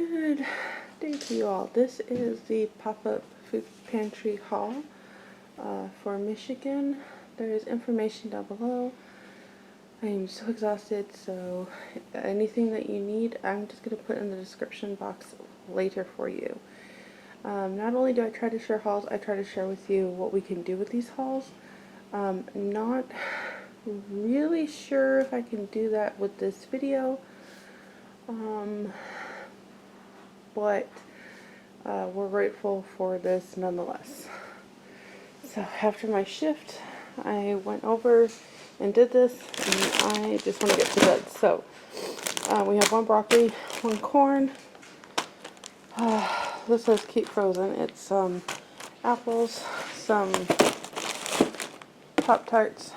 Good day to you all. This is the pop-up food pantry haul for Michigan. There is information down below. I am so exhausted, so anything that you need, I'm just going to put in the description box later for you. Not only do I try to share hauls, I try to share with you what we can do with these hauls. Not really sure if I can do that with this video. But we're grateful for this nonetheless. So after my shift, I went over and did this, and I just want to get to bed. So we have one broccoli, one corn. This says keep frozen. It's apples, some Pop-Tarts,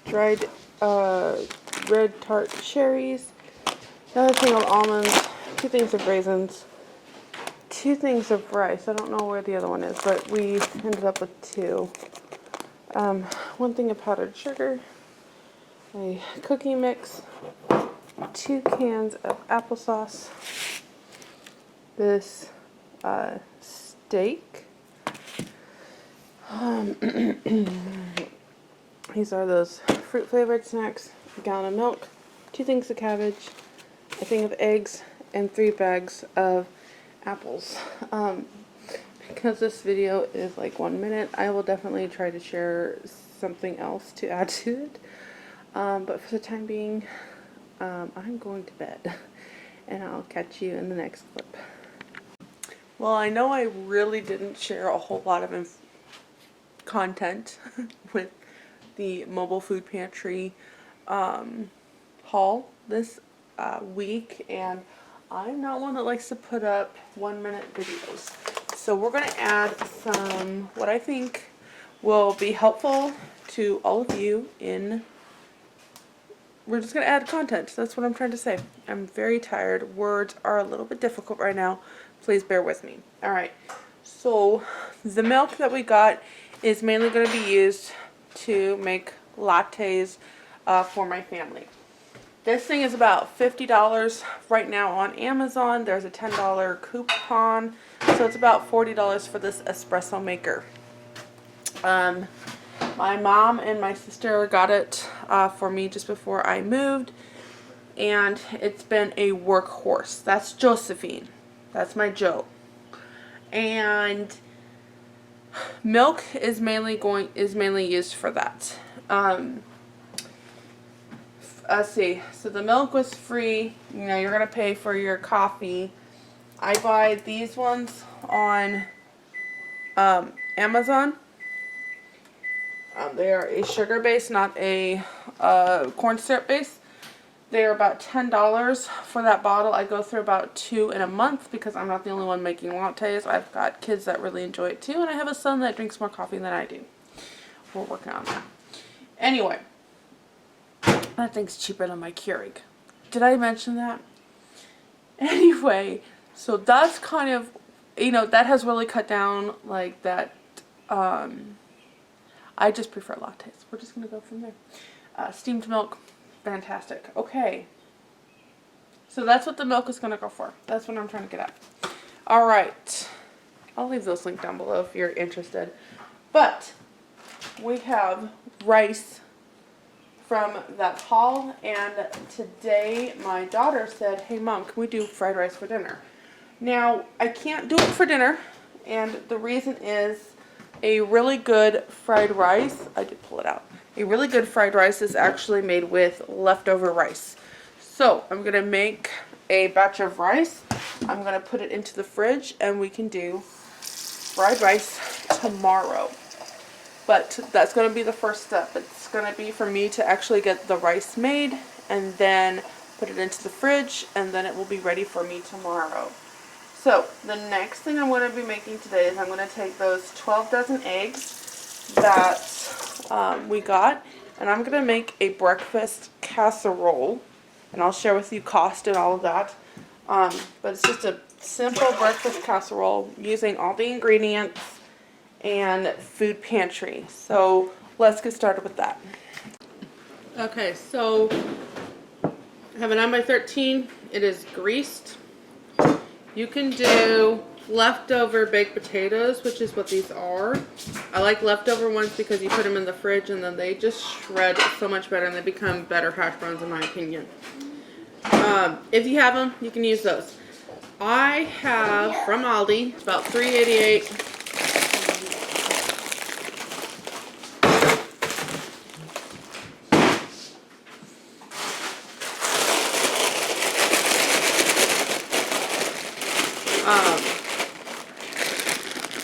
dried red tart cherries, another thing of almonds, 2 things of raisins, 2 things of rice. I don't know where the other one is, but we ended up with 2. 1 thing of powdered sugar, a cookie mix, 2 cans of applesauce, this steak. These are those fruit flavored snacks, a gallon of milk, 2 things of cabbage, a thing of eggs, and 3 bags of apples. Because this video is like 1 minute, I will definitely try to share something else to add to it. But for the time being, I'm going to bed, and I'll catch you in the next clip. Well, I know I really didn't share a whole lot of content with the mobile food pantry haul this week, and I'm not one that likes to put up 1-minute videos. So we're going to add some, what I think will be helpful to all of you we're just going to add content. That's what I'm trying to say. I'm very tired. Words are a little bit difficult right now. Please bear with me. Alright, so the milk that we got is mainly going to be used to make lattes for my family. This thing is about $50 right now on Amazon. There's a $10 coupon, so it's about $40 for this espresso maker. My mom and my sister got it for me just before I moved, and it's been a workhorse. That's Josephine. That's my Joe. And milk is mainly used for that. Let's see. So the milk was free. You know, you're gonna pay for your coffee. I buy these ones on Amazon. They are a sugar base, not a corn syrup base. They are about $10 for that bottle. I go through about 2 in a month because I'm not the only one making lattes. I've got kids that really enjoy it too, and I have a son that drinks more coffee than I do. We're working on that. Anyway, that thing's cheaper than my Keurig. Did I mention that? Anyway, so that's kind of, you know, that has really cut down like that. I just prefer lattes. We're just going to go from there. Steamed milk. Fantastic. Okay. So that's what the milk is going to go for. That's what I'm trying to get at. Alright. I'll leave those links down below if you're interested. But we have rice from that haul, and today my daughter said, hey Mom, can we do fried rice for dinner? Now, I can't do it for dinner, and the reason is a really good fried rice, I did pull it out. A really good fried rice is actually made with leftover rice. So I'm going to make a batch of rice. I'm going to put it into the fridge, and we can do fried rice tomorrow. But that's going to be the first step. It's going to be for me to actually get the rice made and then put it into the fridge, and then it will be ready for me tomorrow. So the next thing I'm going to be making today is I'm going to take those 12 dozen eggs that we got, and I'm going to make a breakfast casserole, and I'll share with you cost and all of that. But it's just a simple breakfast casserole using all the ingredients and food pantry. So let's get started with that. Okay, so I have a 9x13. It is greased. You can do leftover baked potatoes, which is what these are. I like leftover ones because you put them in the fridge and then they just shred so much better and they become better hash browns in my opinion. If you have them, you can use those. I have from Aldi, it's about $3.88.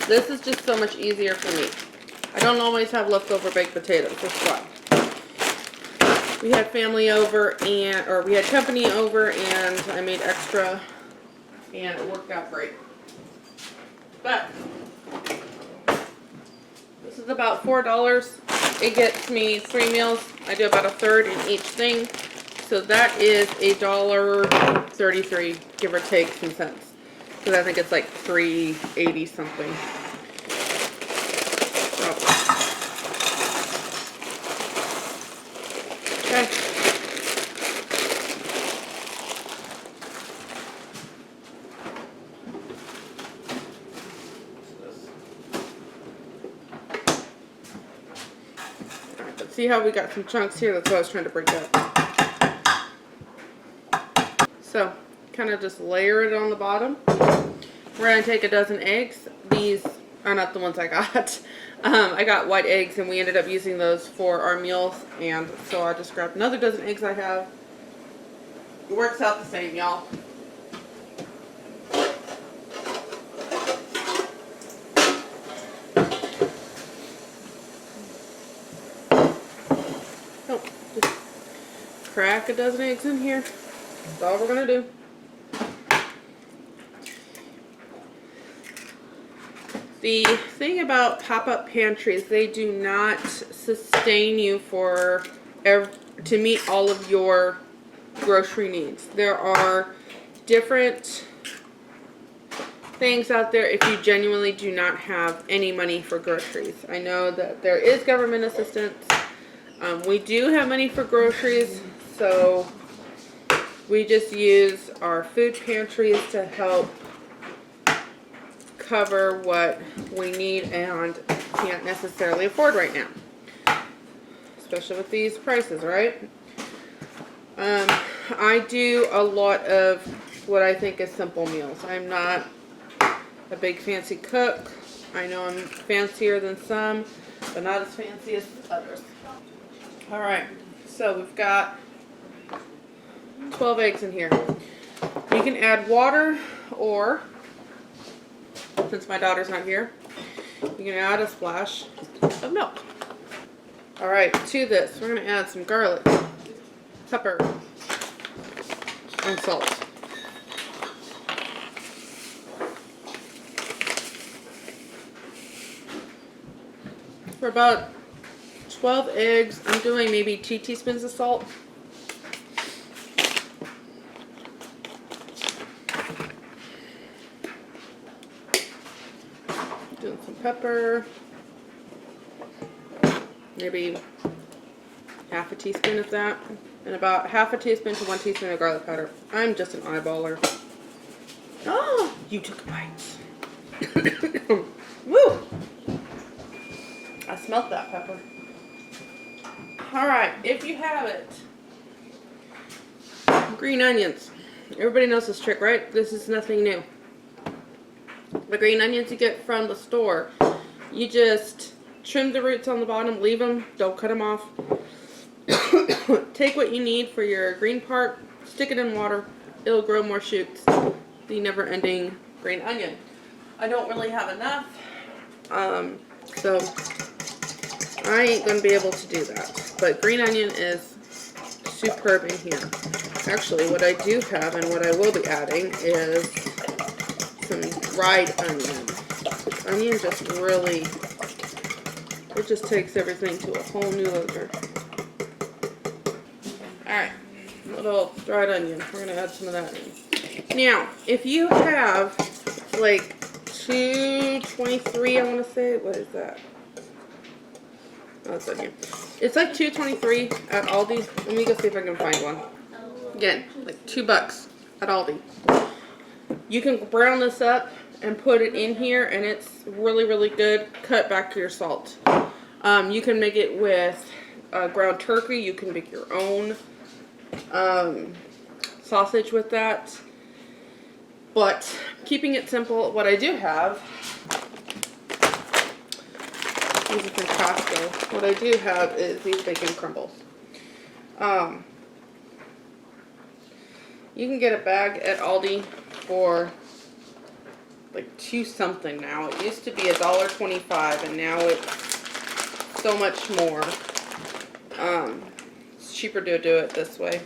This is just so much easier for me. I don't always have leftover baked potatoes. That's why. We had family over or we had company over and I made extra and it worked out great. But this is about $4. It gets me 3 meals. I do about a third in each thing. So that is $1.33, give or take some cents. Because I think it's like $3.80 something. So. Okay. Alright, but see how we got some chunks here? That's what I was trying to break up. So, kind of just layer it on the bottom. We're going to take a dozen eggs. These are not the ones I got. I got white eggs and we ended up using those for our meals. And so I just grabbed another dozen eggs I have. It works out the same, y'all. Oh, just crack a dozen eggs in here. That's all we're going to do. The thing about pop-up pantries, they do not sustain you to meet all of your grocery needs. There are different things out there if you genuinely do not have any money for groceries. I know that there is government assistance. We do have money for groceries, so we just use our food pantries to help cover what we need and can't necessarily afford right now, especially with these prices, right? I do a lot of what I think is simple meals. I'm not a big fancy cook. I know I'm fancier than some, but not as fancy as others. Alright, so we've got 12 eggs in here. You can add water, or since my daughter's not here, you can add a splash of milk. Alright, to this, we're going to add some garlic, pepper, and salt. For about 12 eggs, I'm doing maybe 2 teaspoons of salt. Doing some pepper, maybe half a teaspoon of that, and about half a teaspoon to 1 teaspoon of garlic powder. I'm just an eyeballer. Oh, you took a bite. Woo! I smelled that pepper. Alright, if you have it, green onions. Everybody knows this trick, right? This is nothing new. The green onions you get from the store, you just trim the roots on the bottom, leave them, don't cut them off. Take what you need for your green part, stick it in water, it'll grow more shoots. The never-ending green onion. I don't really have enough, so I ain't gonna be able to do that. But green onion is superb in here. Actually, what I do have and what I will be adding is some dried onion. Onion just really, it just takes everything to a whole new level. Alright, little dried onion. We're going to add some of that in. Now, if you have like 223, I want to say, what is that? Oh, it's onion. It's like $2.23 at Aldi. Let me go see if I can find one. Again, like $2 at Aldi. You can brown this up and put it in here, and it's really, really good. Cut back your salt. You can make it with ground turkey. You can make your own sausage with that. But keeping it simple, what I do have, these are from Costco. What I do have is these bacon crumbles. You can get a bag at Aldi for like $2 something now. It used to be $1.25 and now it's so much more. It's cheaper to do it this way.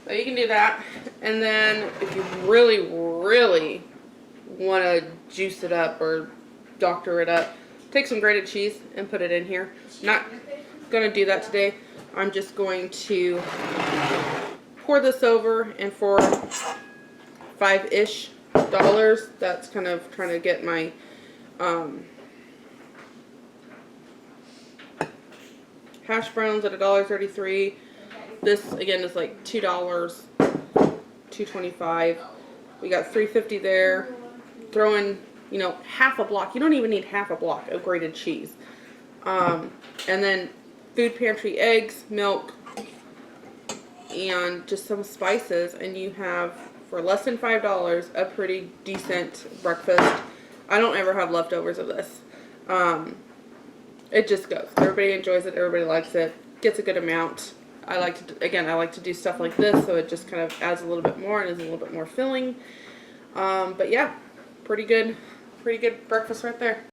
So you can do that, and then if you really, really want to juice it up or doctor it up, take some grated cheese and put it in here. Not going to do that today. I'm just going to pour this over, and for $5-ish, that's kind of trying to get my hash browns at $1.33. This again is like $2, $2.25. We got $3.50 there. Throw in, you know, half a block. You don't even need half a block of grated cheese. And then food pantry eggs, milk, and just some spices, and you have, for less than $5, a pretty decent breakfast. I don't ever have leftovers of this. It just goes. Everybody enjoys it. Everybody likes it. Gets a good amount. I like to do stuff like this, so it just kind of adds a little bit more and is a little bit more filling. But yeah, pretty good breakfast right there.